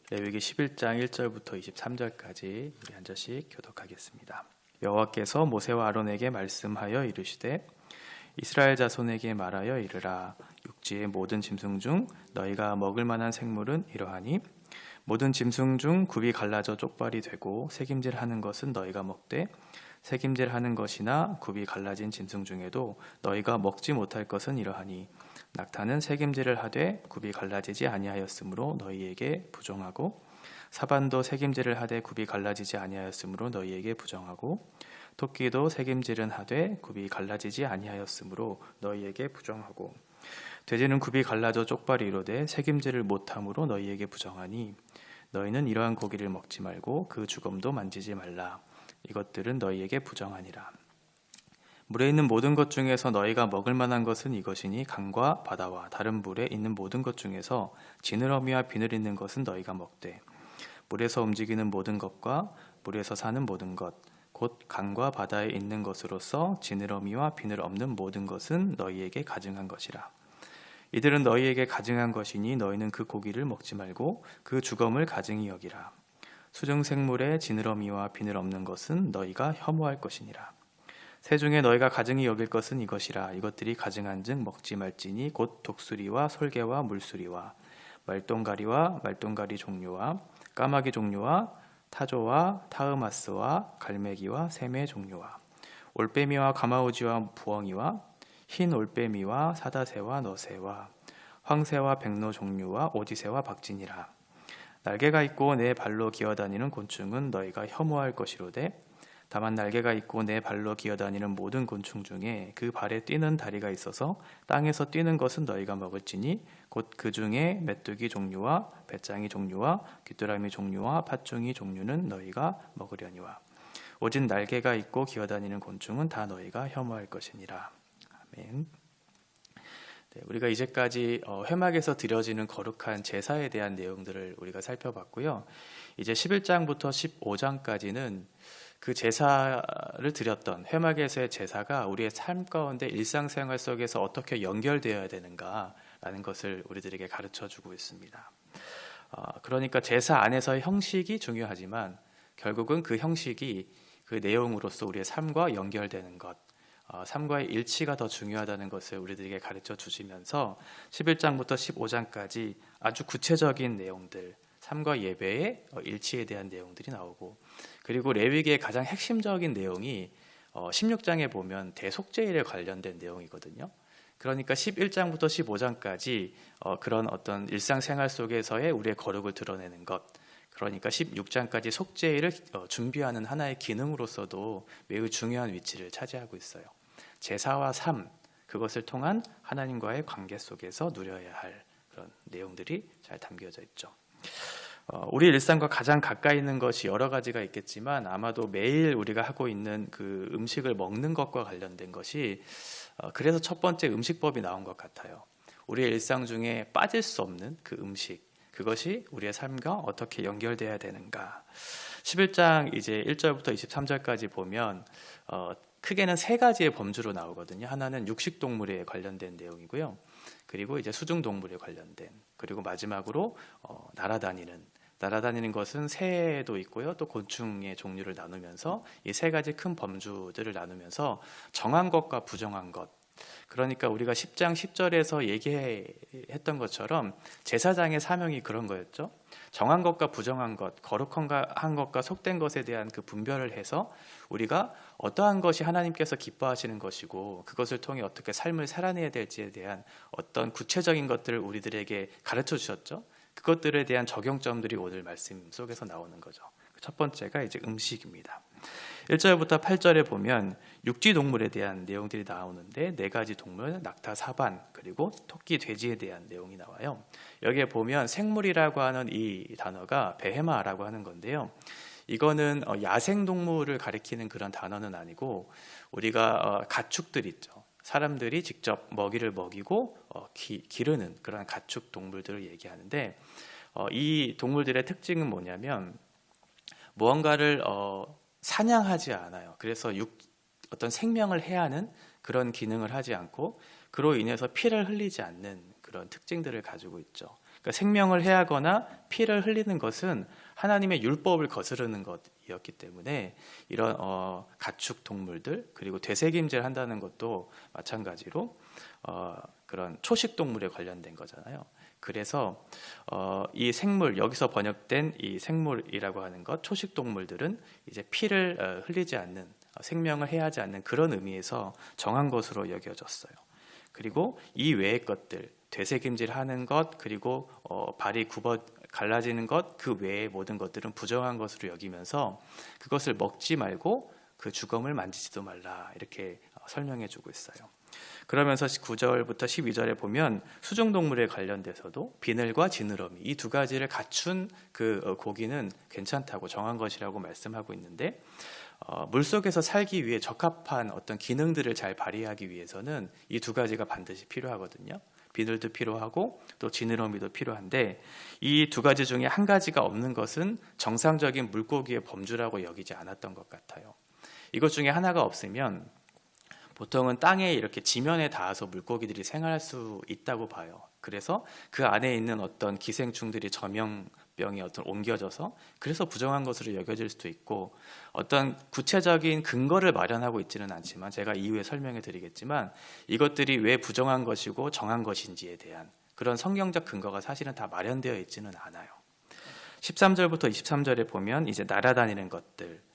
레위기 11장 1절부터 23절까지 우리 한 절씩 교독하겠습니다. 여호와께서 모세와 아론에게 말씀하여 이르시되 이스라엘 자손에게 말하여 이르라. 육지의 모든 짐승 중 너희가 먹을 만한 생물은 이러하니 모든 짐승 중 굽이 갈라져 쪽발이 되고 새김질하는 것은 너희가 먹되 새김질하는 것이나 굽이 갈라진 짐승 중에도 너희가 먹지 못할 것은 이러하니 낙타는 새김질을 하되 굽이 갈라지지 아니하였으므로 너희에게 부정하고 사반도 새김질을 하되 굽이 갈라지지 아니하였으므로 너희에게 부정하고 토끼도 새김질은 하되 굽이 갈라지지 아니하였으므로 너희에게 부정하고 돼지는 굽이 갈라져 쪽발이 이르되 새김질을 못함으로 너희에게 부정하니 너희는 이러한 고기를 먹지 말고 그 주검도 만지지 말라. 이것들은 너희에게 부정하니라. 물에 있는 모든 것 중에서 너희가 먹을 만한 것은 이것이니 강과 바다와 다른 물에 있는 모든 것 중에서 지느러미와 비늘 있는 것은 너희가 먹되 물에서 움직이는 모든 것과 물에서 사는 모든 것 곧 강과 바다에 있는 것으로서 지느러미와 비늘 없는 모든 것은 너희에게 가증한 것이라. 이들은 너희에게 가증한 것이니 너희는 그 고기를 먹지 말고 그 주검을 가증히 여기라. 수중 생물에 지느러미와 비늘 없는 것은 너희가 혐오할 것이니라. 새 중에 너희가 가증히 여길 것은 이것이라. 이것들이 가증한즉 먹지 말지니 곧 독수리와 솔개와 물수리와 말똥가리와 말똥가리 종류와 까마귀 종류와 타조와 타흐마스와 갈매기와 샘의 종류와 올빼미와 가마우지와 부엉이와 흰 올빼미와 사다새와 너새와 황새와 백로 종류와 오지새와 박진이라. 날개가 있고 내 발로 기어다니는 곤충은 너희가 혐오할 것이로되 다만 날개가 있고 내 발로 기어다니는 모든 곤충 중에 그 발에 뛰는 다리가 있어서 땅에서 뛰는 것은 너희가 먹을지니 곧 그 중에 메뚜기 종류와 배짱이 종류와 귀뚜라미 종류와 팥종이 종류는 너희가 먹으려니와 오직 날개가 있고 기어다니는 곤충은 다 너희가 혐오할 것이니라. 아멘. 네, 우리가 이제까지 회막에서 드려지는 거룩한 제사에 대한 내용들을 우리가 살펴봤고요. 이제 11장부터 15장까지는 그 제사를 드렸던 회막에서의 제사가 우리의 삶 가운데 일상생활 속에서 어떻게 연결되어야 되는가라는 것을 우리들에게 가르쳐주고 있습니다. 그러니까 제사 안에서의 형식이 중요하지만 결국은 그 형식이 그 내용으로서 우리의 삶과 연결되는 것, 삶과의 일치가 더 중요하다는 것을 우리들에게 가르쳐 주시면서 11장부터 15장까지 아주 구체적인 내용들, 삶과 예배의 일치에 대한 내용들이 나오고, 그리고 레위기의 가장 핵심적인 내용이 16장에 보면 대속죄일에 관련된 내용이거든요. 그러니까 11장부터 15장까지 그런 어떤 일상생활 속에서의 우리의 거룩을 드러내는 것, 그러니까 16장까지 속죄일을 준비하는 하나의 기능으로서도 매우 중요한 위치를 차지하고 있어요. 제사와 삶, 그것을 통한 하나님과의 관계 속에서 누려야 할 그런 내용들이 잘 담겨져 있죠. 우리 일상과 가장 가까이 있는 것이 여러 가지가 있겠지만 아마도 매일 우리가 하고 있는 그 음식을 먹는 것과 관련된 것이 그래서 첫 번째 음식법이 나온 것 같아요. 우리의 일상 중에 빠질 수 없는 그 음식, 그것이 우리의 삶과 어떻게 연결돼야 되는가. 11장 이제 1절부터 23절까지 보면 크게는 세 가지의 범주로 나오거든요. 하나는 육식동물에 관련된 내용이고요. 그리고 이제 수중동물에 관련된, 그리고 마지막으로 날아다니는 것은 새도 있고요. 또 곤충의 종류를 나누면서 이 세 가지 큰 범주들을 나누면서 정한 것과 부정한 것, 그러니까 우리가 10장 10절에서 얘기했던 것처럼 제사장의 사명이 그런 거였죠. 정한 것과 부정한 것, 거룩한 것과 속된 것에 대한 그 분별을 해서 우리가 어떠한 것이 하나님께서 기뻐하시는 것이고 그것을 통해 어떻게 삶을 살아내야 될지에 대한 어떤 구체적인 것들을 우리들에게 가르쳐 주셨죠. 그것들에 대한 적용점들이 오늘 말씀 속에서 나오는 거죠. 첫 번째가 이제 음식입니다. 1절부터 8절에 보면 육지 동물에 대한 내용들이 나오는데 네 가지 동물, 낙타, 사반, 그리고 토끼, 돼지에 대한 내용이 나와요. 여기에 보면 생물이라고 하는 이 단어가 베헤마라고 하는 건데요. 이거는 야생 동물을 가리키는 그런 단어는 아니고 우리가 가축들 있죠. 사람들이 직접 먹이를 먹이고 기르는 그런 가축 동물들을 얘기하는데 이 동물들의 특징은 뭐냐면 무언가를 사냥하지 않아요. 그래서 어떤 생명을 해하는 그런 기능을 하지 않고 그로 인해서 피를 흘리지 않는 그런 특징들을 가지고 있죠. 그러니까 생명을 해하거나 피를 흘리는 것은 하나님의 율법을 거스르는 것이었기 때문에 이런 가축 동물들 그리고 되새김질 한다는 것도 마찬가지로 그런 초식 동물에 관련된 거잖아요. 그래서 이 생물, 여기서 번역된 이 생물이라고 하는 것, 초식 동물들은 이제 피를 흘리지 않는, 생명을 해하지 않는 그런 의미에서 정한 것으로 여겨졌어요. 그리고 이 외의 것들, 되새김질하는 것, 그리고 발이 갈라지는 것, 그 외의 모든 것들은 부정한 것으로 여기면서 그것을 먹지 말고 그 주검을 만지지도 말라, 이렇게 설명해 주고 있어요. 그러면서 9절부터 12절에 보면 수중동물에 관련돼서도 비늘과 지느러미, 이 두 가지를 갖춘 그 고기는 괜찮다고 정한 것이라고 말씀하고 있는데, 물속에서 살기 위해 적합한 어떤 기능들을 잘 발휘하기 위해서는 이 두 가지가 반드시 필요하거든요. 비늘도 필요하고 또 지느러미도 필요한데, 이 두 가지 중에 한 가지가 없는 것은 정상적인 물고기의 범주라고 여기지 않았던 것 같아요. 이것 중에 하나가 없으면 보통은 땅에 이렇게 지면에 닿아서 물고기들이 생활할 수 있다고 봐요. 그래서 그 안에 있는 어떤 기생충들이 전염병이 옮겨져서 그래서 부정한 것으로 여겨질 수도 있고, 어떤 구체적인 근거를 마련하고 있지는 않지만 제가 이후에 설명해 드리겠지만 이것들이 왜 부정한 것이고 정한 것인지에 대한 그런 성경적 근거가 사실은 다 마련되어 있지는 않아요. 13절부터 23절에 보면 이제 날아다니는 것들,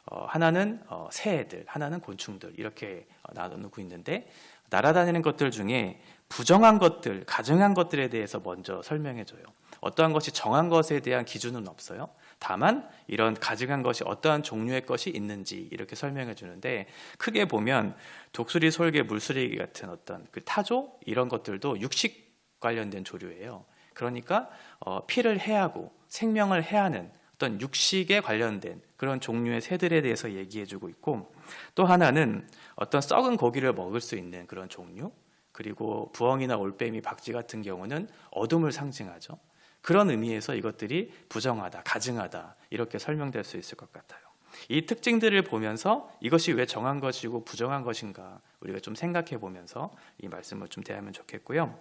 하나는 새애들, 하나는 곤충들, 이렇게 나누고 있는데, 날아다니는 것들 중에 부정한 것들, 가증한 것들에 대해서 먼저 설명해줘요. 어떠한 것이 정한 것에 대한 기준은 없어요. 다만 이런 가증한 것이 어떠한 종류의 것이 있는지 이렇게 설명해 주는데, 크게 보면 독수리, 솔개, 물쓰레기 같은 어떤 그 타조, 이런 것들도 육식 관련된 조류예요. 그러니까 피를 해하고 생명을 해하는 어떤 육식에 관련된 그런 종류의 새들에 대해서 얘기해주고 있고, 또 하나는 어떤 썩은 고기를 먹을 수 있는 그런 종류, 그리고 부엉이나 올빼미, 박쥐 같은 경우는 어둠을 상징하죠. 그런 의미에서 이것들이 부정하다, 가증하다, 이렇게 설명될 수 있을 것 같아요. 이 특징들을 보면서 이것이 왜 정한 것이고 부정한 것인가 우리가 좀 생각해 보면서 이 말씀을 좀 대하면 좋겠고요.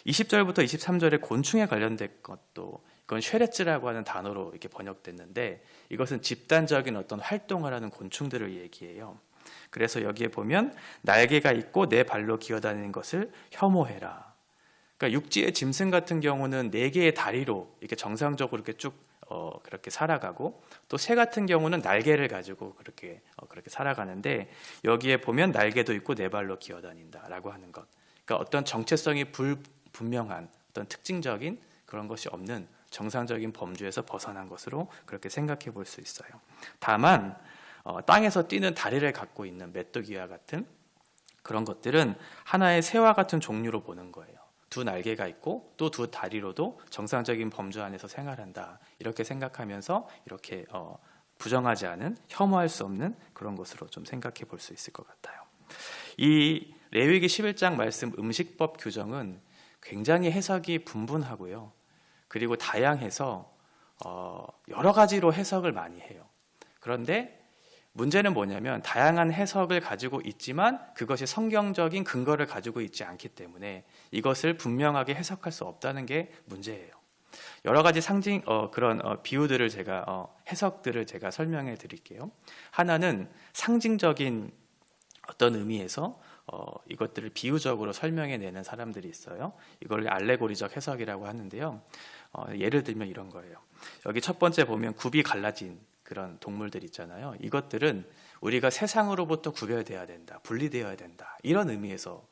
20절부터 23절에 곤충에 관련된 것도, 이건 쉐레츠라고 하는 단어로 이렇게 번역됐는데, 이것은 집단적인 어떤 활동을 하는 곤충들을 얘기해요. 그래서 여기에 보면 날개가 있고 네 발로 기어다니는 것을 혐오해라. 그러니까 육지의 짐승 같은 경우는 네 개의 다리로 이렇게 정상적으로 이렇게 쭉 그렇게 살아가고, 또 새 같은 경우는 날개를 가지고 그렇게 살아가는데, 여기에 보면 날개도 있고 네 발로 기어다닌다라고 하는 것. 그러니까 어떤 정체성이 불분명한 어떤 특징적인 그런 것이 없는 정상적인 범주에서 벗어난 것으로 그렇게 생각해 볼 수 있어요. 다만 땅에서 뛰는 다리를 갖고 있는 메뚜기와 같은 그런 것들은 하나의 새와 같은 종류로 보는 거예요. 두 날개가 있고 또 두 다리로도 정상적인 범주 안에서 생활한다, 이렇게 생각하면서 이렇게 부정하지 않은, 혐오할 수 없는 그런 것으로 좀 생각해 볼 수 있을 것 같아요. 이 레위기 11장 말씀 음식법 규정은 굉장히 해석이 분분하고요. 그리고 다양해서 여러 가지로 해석을 많이 해요. 그런데 문제는 뭐냐면 다양한 해석을 가지고 있지만 그것이 성경적인 근거를 가지고 있지 않기 때문에 이것을 분명하게 해석할 수 없다는 게 문제예요. 여러 가지 그런 비유들을 제가 해석들을 제가 설명해 드릴게요. 하나는 상징적인 어떤 의미에서 이것들을 비유적으로 설명해 내는 사람들이 있어요. 이걸 알레고리적 해석이라고 하는데요. 예를 들면 이런 거예요. 여기 첫 번째 보면 굽이 갈라진 그런 동물들 있잖아요. 이것들은 우리가 세상으로부터 구별되어야 된다, 분리되어야 된다, 이런 의미에서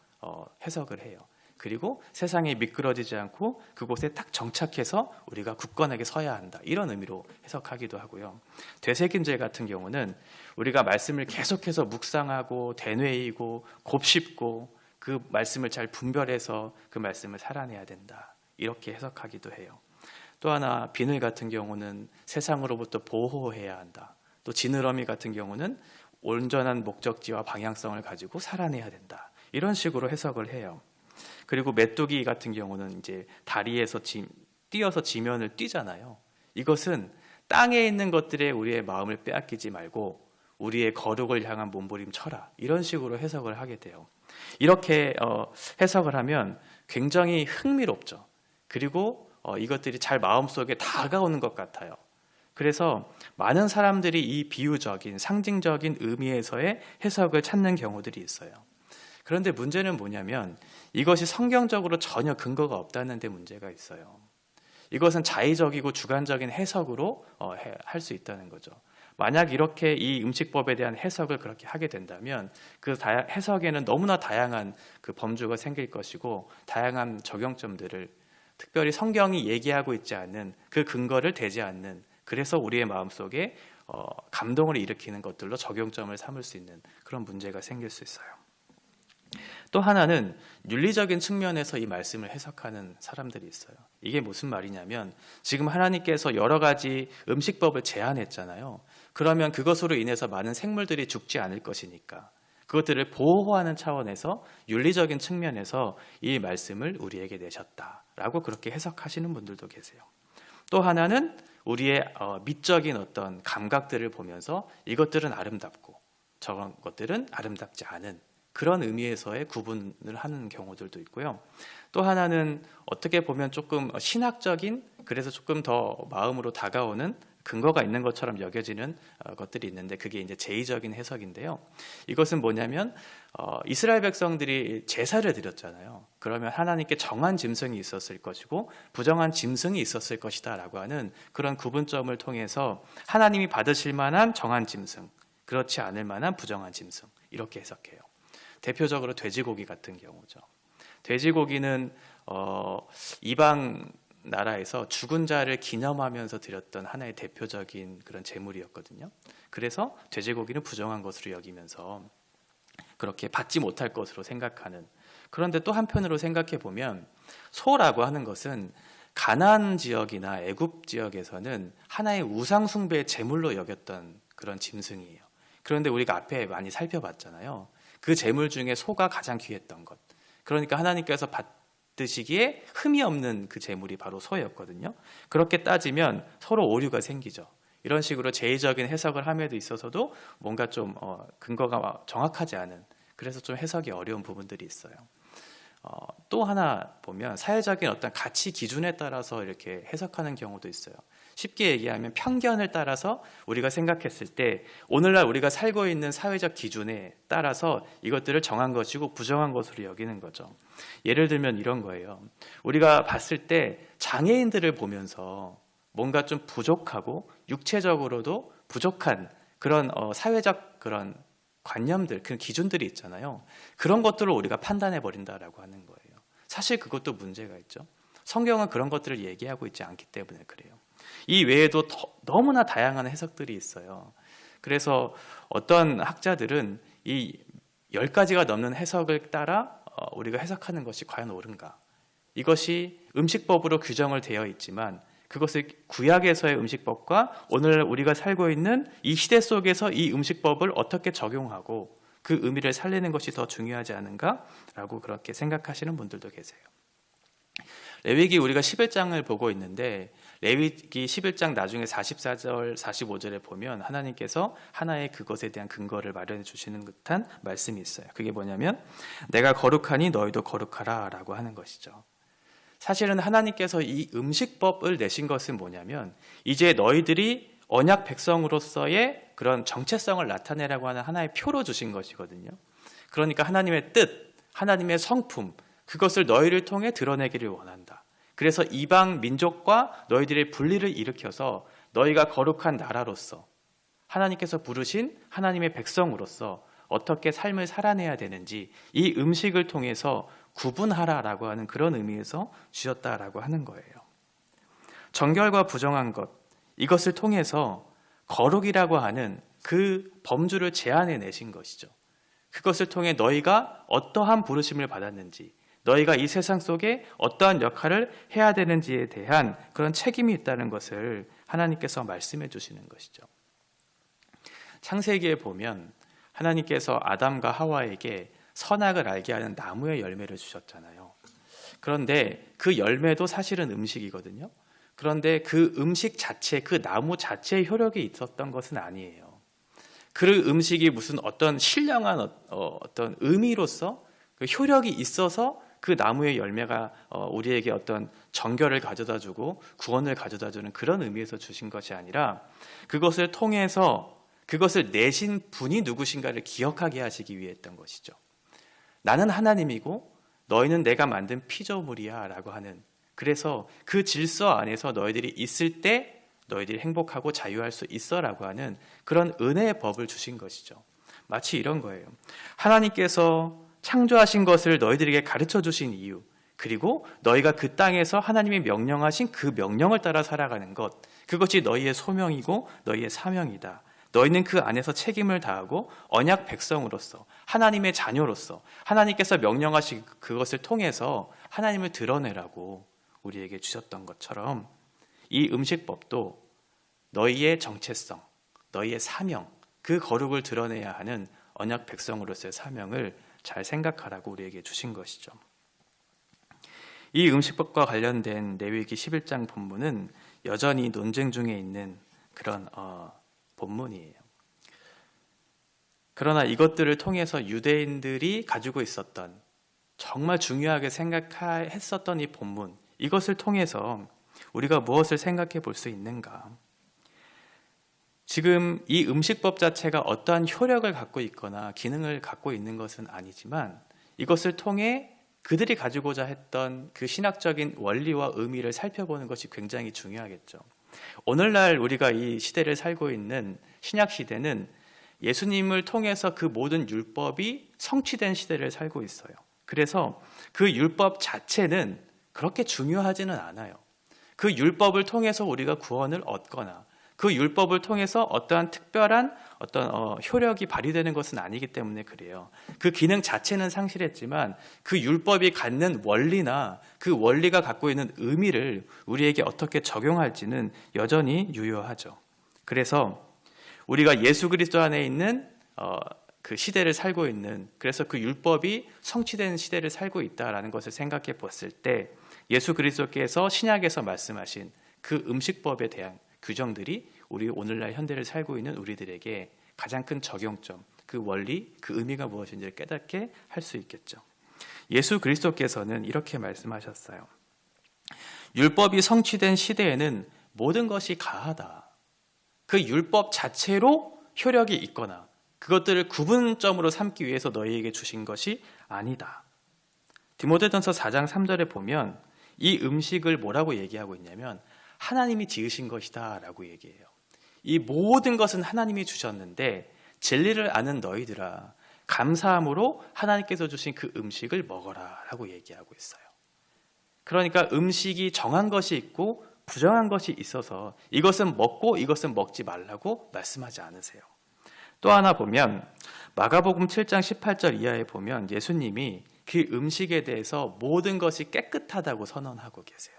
해석을 해요. 그리고 세상에 미끄러지지 않고 그곳에 딱 정착해서 우리가 굳건하게 서야 한다, 이런 의미로 해석하기도 하고요. 되새김질 같은 경우는 우리가 말씀을 계속해서 묵상하고 되뇌이고 곱씹고 그 말씀을 잘 분별해서 그 말씀을 살아내야 된다, 이렇게 해석하기도 해요. 또 하나 비늘 같은 경우는 세상으로부터 보호해야 한다. 또 지느러미 같은 경우는 온전한 목적지와 방향성을 가지고 살아내야 된다, 이런 식으로 해석을 해요. 그리고 메뚜기 같은 경우는 이제 다리에서 뛰어서 지면을 뛰잖아요. 이것은 땅에 있는 것들에 우리의 마음을 빼앗기지 말고 우리의 거룩을 향한 몸부림 쳐라, 이런 식으로 해석을 하게 돼요. 이렇게 해석을 하면 굉장히 흥미롭죠. 그리고 이것들이 잘 마음속에 다가오는 것 같아요. 그래서 많은 사람들이 이 비유적인 상징적인 의미에서의 해석을 찾는 경우들이 있어요. 그런데 문제는 뭐냐면 이것이 성경적으로 전혀 근거가 없다는 데 문제가 있어요. 이것은 자의적이고 주관적인 해석으로 할 수 있다는 거죠. 만약 이렇게 이 음식법에 대한 해석을 그렇게 하게 된다면 그 해석에는 너무나 다양한 그 범주가 생길 것이고 다양한 적용점들을, 특별히 성경이 얘기하고 있지 않는 그 근거를 대지 않는, 그래서 우리의 마음속에 감동을 일으키는 것들로 적용점을 삼을 수 있는 그런 문제가 생길 수 있어요. 또 하나는 윤리적인 측면에서 이 말씀을 해석하는 사람들이 있어요. 이게 무슨 말이냐면 지금 하나님께서 여러 가지 음식법을 제한했잖아요. 그러면 그것으로 인해서 많은 생물들이 죽지 않을 것이니까 그것들을 보호하는 차원에서 윤리적인 측면에서 이 말씀을 우리에게 내셨다라고 그렇게 해석하시는 분들도 계세요. 또 하나는 우리의 미적인 어떤 감각들을 보면서 이것들은 아름답고 저런 것들은 아름답지 않은 그런 의미에서의 구분을 하는 경우들도 있고요. 또 하나는 어떻게 보면 조금 신학적인, 그래서 조금 더 마음으로 다가오는 근거가 있는 것처럼 여겨지는 것들이 있는데 그게 이제 제의적인 해석인데요. 이것은 뭐냐면 이스라엘 백성들이 제사를 드렸잖아요. 그러면 하나님께 정한 짐승이 있었을 것이고 부정한 짐승이 있었을 것이다 라고 하는 그런 구분점을 통해서 하나님이 받으실 만한 정한 짐승, 그렇지 않을 만한 부정한 짐승, 이렇게 해석해요. 대표적으로 돼지고기 같은 경우죠. 돼지고기는 이방 나라에서 죽은 자를 기념하면서 드렸던 하나의 대표적인 그런 제물이었거든요. 그래서 돼지고기는 부정한 것으로 여기면서 그렇게 받지 못할 것으로 생각하는. 그런데 또 한편으로 생각해 보면 소라고 하는 것은 가나안 지역이나 애굽 지역에서는 하나의 우상 숭배의 제물로 여겼던 그런 짐승이에요. 그런데 우리가 앞에 많이 살펴봤잖아요. 그 제물 중에 소가 가장 귀했던 것. 그러니까 하나님께서 받으시기에 흠이 없는 그 제물이 바로 소였거든요. 그렇게 따지면 서로 오류가 생기죠. 이런 식으로 제의적인 해석을 함에도 있어서도 뭔가 좀 근거가 정확하지 않은, 그래서 좀 해석이 어려운 부분들이 있어요. 또 하나 보면 사회적인 어떤 가치 기준에 따라서 이렇게 해석하는 경우도 있어요. 쉽게 얘기하면 편견을 따라서 우리가 생각했을 때 오늘날 우리가 살고 있는 사회적 기준에 따라서 이것들을 정한 것이고 부정한 것으로 여기는 거죠. 예를 들면 이런 거예요. 우리가 봤을 때 장애인들을 보면서 뭔가 좀 부족하고 육체적으로도 부족한 그런 사회적 그런 관념들, 그 기준들이 있잖아요. 그런 것들을 우리가 판단해 버린다라고 하는 거예요. 사실 그것도 문제가 있죠. 성경은 그런 것들을 얘기하고 있지 않기 때문에 그래요. 이 외에도 너무나 다양한 해석들이 있어요. 그래서 어떤 학자들은 이 10가지가 넘는 해석을 따라 우리가 해석하는 것이 과연 옳은가? 이것이 음식법으로 규정을 되어 있지만 그것을 구약에서의 음식법과 오늘 우리가 살고 있는 이 시대 속에서 이 음식법을 어떻게 적용하고 그 의미를 살리는 것이 더 중요하지 않은가라고 그렇게 생각하시는 분들도 계세요. 레위기 우리가 11장을 보고 있는데 레위기 11장 나중에 44절 45절에 보면 하나님께서 하나의 그것에 대한 근거를 마련해 주시는 듯한 말씀이 있어요. 그게 뭐냐면 내가 거룩하니 너희도 거룩하라 라고 하는 것이죠. 사실은 하나님께서 이 음식법을 내신 것은 뭐냐면 이제 너희들이 언약 백성으로서의 그런 정체성을 나타내라고 하는 하나의 표로 주신 것이거든요. 그러니까 하나님의 뜻, 하나님의 성품, 그것을 너희를 통해 드러내기를 원한다. 그래서 이방 민족과 너희들의 분리를 일으켜서 너희가 거룩한 나라로서 하나님께서 부르신 하나님의 백성으로서 어떻게 삶을 살아내야 되는지 이 음식을 통해서 구분하라라고 하는 그런 의미에서 주셨다라고 하는 거예요. 정결과 부정한 것, 이것을 통해서 거룩이라고 하는 그 범주를 제한해 내신 것이죠. 그것을 통해 너희가 어떠한 부르심을 받았는지, 너희가 이 세상 속에 어떠한 역할을 해야 되는지에 대한 그런 책임이 있다는 것을 하나님께서 말씀해 주시는 것이죠. 창세기에 보면 하나님께서 아담과 하와에게 선악을 알게 하는 나무의 열매를 주셨잖아요. 그런데 그 열매도 사실은 음식이거든요. 그런데 그 음식 자체, 그 나무 자체의 효력이 있었던 것은 아니에요. 그 음식이 무슨 어떤 신령한 어떤 의미로서 그 효력이 있어서 그 나무의 열매가 우리에게 어떤 정결을 가져다주고 구원을 가져다주는 그런 의미에서 주신 것이 아니라 그것을 통해서 그것을 내신 분이 누구신가를 기억하게 하시기 위해 했던 것이죠. 나는 하나님이고 너희는 내가 만든 피조물이야 라고 하는, 그래서 그 질서 안에서 너희들이 있을 때 너희들이 행복하고 자유할 수 있어 라고 하는 그런 은혜의 법을 주신 것이죠. 마치 이런 거예요. 하나님께서 창조하신 것을 너희들에게 가르쳐 주신 이유, 그리고 너희가 그 땅에서 하나님이 명령하신 그 명령을 따라 살아가는 것, 그것이 너희의 소명이고 너희의 사명이다. 너희는 그 안에서 책임을 다하고 언약 백성으로서 하나님의 자녀로서 하나님께서 명령하신 그것을 통해서 하나님을 드러내라고 우리에게 주셨던 것처럼 이 음식법도 너희의 정체성, 너희의 사명, 그 거룩을 드러내야 하는 언약 백성으로서의 사명을 잘 생각하라고 우리에게 주신 것이죠. 이 음식법과 관련된 레위기 11장 본문은 여전히 논쟁 중에 있는 그런 본문이에요. 그러나 이것들을 통해서 유대인들이 가지고 있었던, 정말 중요하게 생각했었던 이 본문, 이것을 통해서 우리가 무엇을 생각해 볼 수 있는가? 지금 이 음식법 자체가 어떠한 효력을 갖고 있거나 기능을 갖고 있는 것은 아니지만 이것을 통해 그들이 가지고자 했던 그 신학적인 원리와 의미를 살펴보는 것이 굉장히 중요하겠죠. 오늘날 우리가 이 시대를 살고 있는 신약 시대는 예수님을 통해서 그 모든 율법이 성취된 시대를 살고 있어요. 그래서 그 율법 자체는 그렇게 중요하지는 않아요. 그 율법을 통해서 우리가 구원을 얻거나 그 율법을 통해서 어떠한 특별한 어떤 효력이 발휘되는 것은 아니기 때문에 그래요. 그 기능 자체는 상실했지만 그 율법이 갖는 원리나 그 원리가 갖고 있는 의미를 우리에게 어떻게 적용할지는 여전히 유효하죠. 그래서 우리가 예수 그리스도 안에 있는 그 시대를 살고 있는, 그래서 그 율법이 성취된 시대를 살고 있다라는 것을 생각해 봤을 때 예수 그리스도께서 신약에서 말씀하신 그 음식법에 대한 규정들이 우리 오늘날 현대를 살고 있는 우리들에게 가장 큰 적용점, 그 원리, 그 의미가 무엇인지를 깨닫게 할 수 있겠죠. 예수 그리스도께서는 이렇게 말씀하셨어요. 율법이 성취된 시대에는 모든 것이 가하다. 그 율법 자체로 효력이 있거나 그것들을 구분점으로 삼기 위해서 너희에게 주신 것이 아니다. 디모데전서 4장 3절에 보면 이 음식을 뭐라고 얘기하고 있냐면 하나님이 지으신 것이다 라고 얘기해요. 이 모든 것은 하나님이 주셨는데 진리를 아는 너희들아 감사함으로 하나님께서 주신 그 음식을 먹어라 라고 얘기하고 있어요. 그러니까 음식이 정한 것이 있고 부정한 것이 있어서 이것은 먹고 이것은 먹지 말라고 말씀하지 않으세요. 또 하나 보면 마가복음 7장 18절 이하에 보면 예수님이 그 음식에 대해서 모든 것이 깨끗하다고 선언하고 계세요.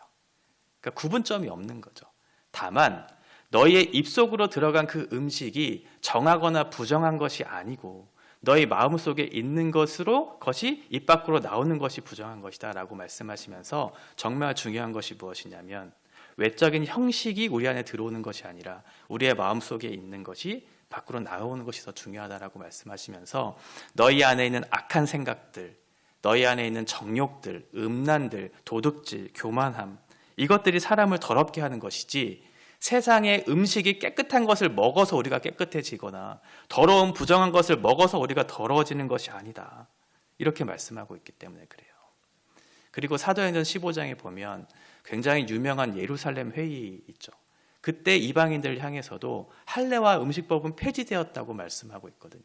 그러니까 구분점이 없는 거죠. 다만 너희의 입속으로 들어간 그 음식이 정하거나 부정한 것이 아니고 너희 마음속에 있는 것이 입 밖으로 나오는 것이 부정한 것이다 라고 말씀하시면서 정말 중요한 것이 무엇이냐면 외적인 형식이 우리 안에 들어오는 것이 아니라 우리의 마음속에 있는 것이 밖으로 나오는 것이 더 중요하다라고 말씀하시면서 너희 안에 있는 악한 생각들, 너희 안에 있는 정욕들, 음란들, 도둑질, 교만함, 이것들이 사람을 더럽게 하는 것이지 세상의 음식이 깨끗한 것을 먹어서 우리가 깨끗해지거나 더러운 부정한 것을 먹어서 우리가 더러워지는 것이 아니다. 이렇게 말씀하고 있기 때문에 그래요. 그리고 사도행전 15장에 보면 굉장히 유명한 예루살렘 회의 있죠. 그때 이방인들을 향해서도 할례와 음식법은 폐지되었다고 말씀하고 있거든요.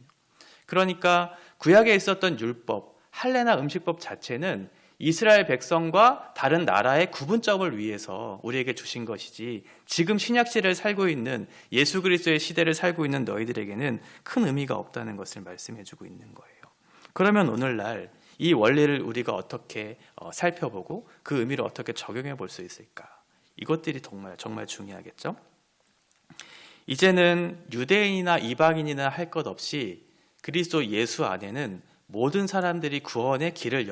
그러니까 구약에 있었던 율법, 할례나 음식법 자체는 이스라엘 백성과 다른 나라의 구분점을 위해서 우리에게 주신 것이지 지금 신약 시대를 살고 있는 예수 그리스도의 시대를 살고 있는 너희들에게는 큰 의미가 없다는 것을 말씀해주고 있는 거예요. 그러면 오늘날 이 원리를 우리가 어떻게 살펴보고 그 의미를 어떻게 적용해 볼 수 있을까? 이것들이 정말 중요하겠죠. 이제는 유대인이나 이방인이나 할 것 없이 그리스도 예수 안에는 모든 사람들이 구원의 길을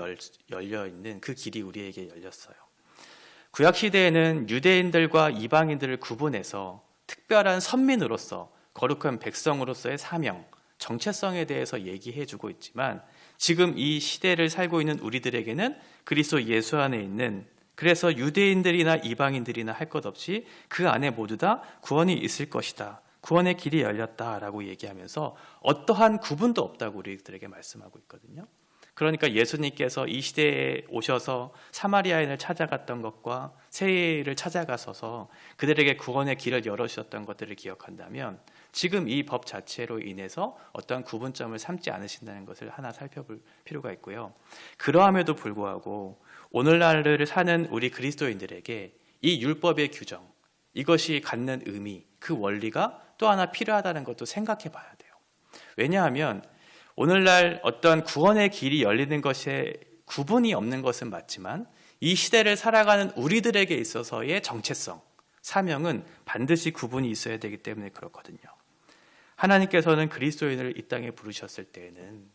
열려 있는 그 길이 우리에게 열렸어요. 구약 시대에는 유대인들과 이방인들을 구분해서 특별한 선민으로서 거룩한 백성으로서의 사명, 정체성에 대해서 얘기해 주고 있지만 지금 이 시대를 살고 있는 우리들에게는 그리스도 예수 안에 있는, 그래서 유대인들이나 이방인들이나 할 것 없이 그 안에 모두 다 구원이 있을 것이다, 구원의 길이 열렸다라고 얘기하면서 어떠한 구분도 없다고 우리들에게 말씀하고 있거든요. 그러니까 예수님께서 이 시대에 오셔서 사마리아인을 찾아갔던 것과 세리를 찾아가셔서 그들에게 구원의 길을 열어주셨던 것들을 기억한다면 지금 이 법 자체로 인해서 어떠한 구분점을 삼지 않으신다는 것을 하나 살펴볼 필요가 있고요. 그러함에도 불구하고 오늘날을 사는 우리 그리스도인들에게 이 율법의 규정, 이것이 갖는 의미, 그 원리가 또 하나 필요하다는 것도 생각해 봐야 돼요. 왜냐하면 오늘날 어떤 구원의 길이 열리는 것에 구분이 없는 것은 맞지만 이 시대를 살아가는 우리들에게 있어서의 정체성, 사명은 반드시 구분이 있어야 되기 때문에 그렇거든요. 하나님께서는 그리스도인을 이 땅에 부르셨을 때에는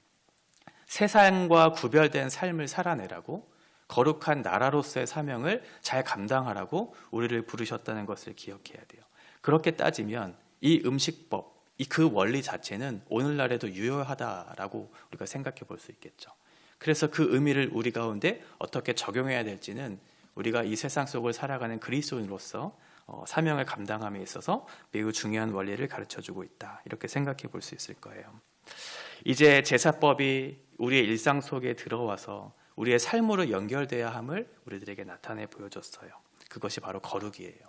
세상과 구별된 삶을 살아내라고, 거룩한 나라로서의 사명을 잘 감당하라고 우리를 부르셨다는 것을 기억해야 돼요. 그렇게 따지면 이 음식법, 그 원리 자체는 오늘날에도 유효하다라고 우리가 생각해 볼 수 있겠죠. 그래서 그 의미를 우리 가운데 어떻게 적용해야 될지는 우리가 이 세상 속을 살아가는 그리스도인으로서 사명을 감당함에 있어서 매우 중요한 원리를 가르쳐주고 있다, 이렇게 생각해 볼 수 있을 거예요. 이제 제사법이 우리의 일상 속에 들어와서 우리의 삶으로 연결돼야 함을 우리들에게 나타내 보여줬어요. 그것이 바로 거룩이에요.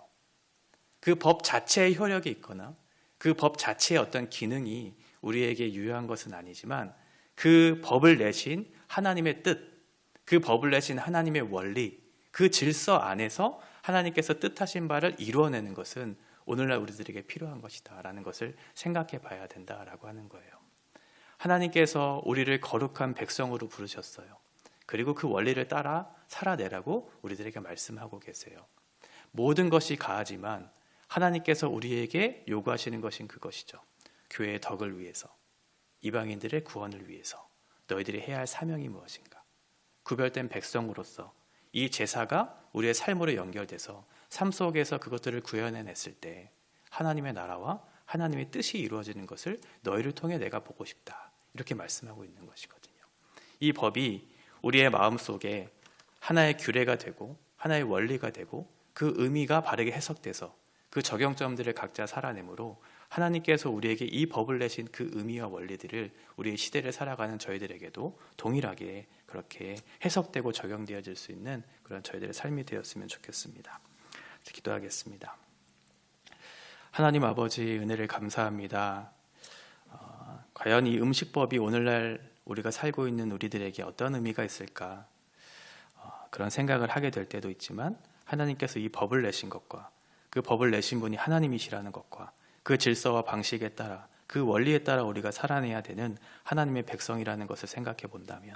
그 법 자체의 효력이 있거나 그 법 자체의 어떤 기능이 우리에게 유효한 것은 아니지만 그 법을 내신 하나님의 뜻, 그 법을 내신 하나님의 원리, 그 질서 안에서 하나님께서 뜻하신 바를 이루어내는 것은 오늘날 우리들에게 필요한 것이다 라는 것을 생각해 봐야 된다라고 하는 거예요. 하나님께서 우리를 거룩한 백성으로 부르셨어요. 그리고 그 원리를 따라 살아내라고 우리들에게 말씀하고 계세요. 모든 것이 가하지만 하나님께서 우리에게 요구하시는 것인 그것이죠. 교회의 덕을 위해서, 이방인들의 구원을 위해서 너희들이 해야 할 사명이 무엇인가? 구별된 백성으로서 이 제사가 우리의 삶으로 연결돼서 삶 속에서 그것들을 구현해냈을 때 하나님의 나라와 하나님의 뜻이 이루어지는 것을 너희를 통해 내가 보고 싶다, 이렇게 말씀하고 있는 것이거든요. 이 법이 우리의 마음속에 하나의 규례가 되고 하나의 원리가 되고 그 의미가 바르게 해석돼서 그 적용점들을 각자 살아내므로 하나님께서 우리에게 이 법을 내신 그 의미와 원리들을 우리의 시대를 살아가는 저희들에게도 동일하게 그렇게 해석되고 적용되어질 수 있는 그런 저희들의 삶이 되었으면 좋겠습니다. 기도하겠습니다. 하나님 아버지, 은혜를 감사합니다. 과연 이 음식법이 오늘날 우리가 살고 있는 우리들에게 어떤 의미가 있을까? 그런 생각을 하게 될 때도 있지만 하나님께서 이 법을 내신 것과 그 법을 내신 분이 하나님이시라는 것과 그 질서와 방식에 따라 그 원리에 따라 우리가 살아내야 되는 하나님의 백성이라는 것을 생각해 본다면,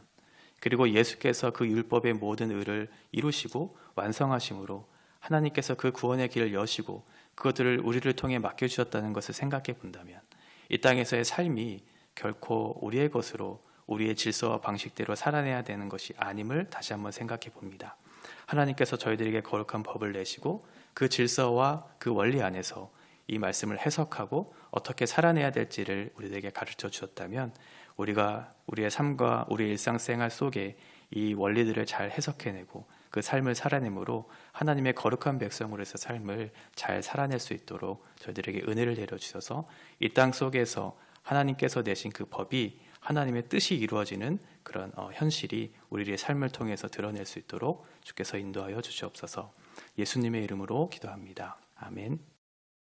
그리고 예수께서 그 율법의 모든 의를 이루시고 완성하심으로 하나님께서 그 구원의 길을 여시고 그것들을 우리를 통해 맡겨주셨다는 것을 생각해 본다면 이 땅에서의 삶이 결코 우리의 것으로 우리의 질서와 방식대로 살아내야 되는 것이 아님을 다시 한번 생각해 봅니다. 하나님께서 저희들에게 거룩한 법을 내시고 그 질서와 그 원리 안에서 이 말씀을 해석하고 어떻게 살아내야 될지를 우리에게 가르쳐 주셨다면 우리가 우리의 삶과 우리의 일상생활 속에 이 원리들을 잘 해석해내고 그 삶을 살아내므로 하나님의 거룩한 백성으로서 삶을 잘 살아낼 수 있도록 저희들에게 은혜를 내려주셔서 이 땅 속에서 하나님께서 내신 그 법이 하나님의 뜻이 이루어지는 그런 현실이 우리의 삶을 통해서 드러낼 수 있도록 주께서 인도하여 주시옵소서. 예수님의 이름으로 기도합니다. 아멘.